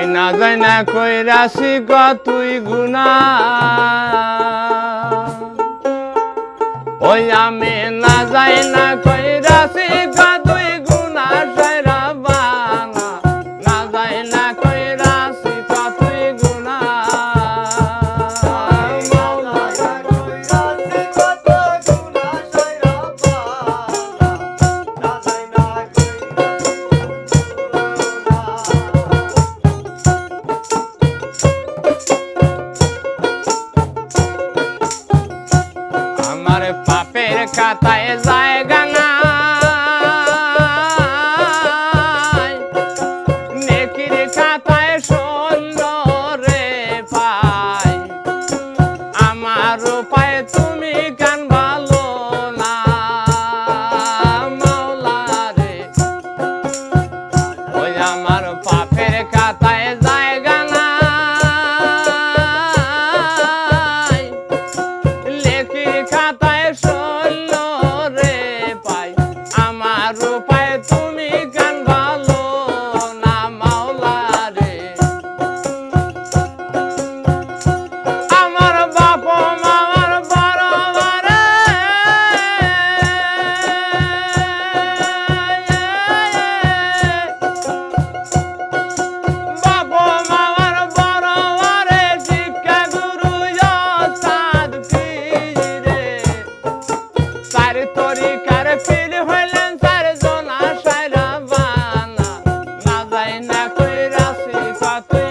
আমি না যাই না কইরাছি কতই গুনা ওই আমি না যাই না কইরাছি কতই গুনা সাইরা বানা না যাই না কইরাছি কতই গুনা আমার পাপের খাতায় জায়গা নাই নেকির খাতায় সুন্দরে পাই আমার উপায় তুমি গান ভালো না মাওলা রে ওই আমার পাপের খাতায় জায়গা নাই লেখির খাতায় শূন্য রে পাই আমার উপায় তুমি গান ভালো না মাওলা রে আমার বাপ মামার বড় বারে বাপ মামার বড় বারে শিক্ষা গুরু সাদ পীরে চার তরিকার পীর হইলেন চার জনা সাইরা বানা না যাই না কইরাছি কতই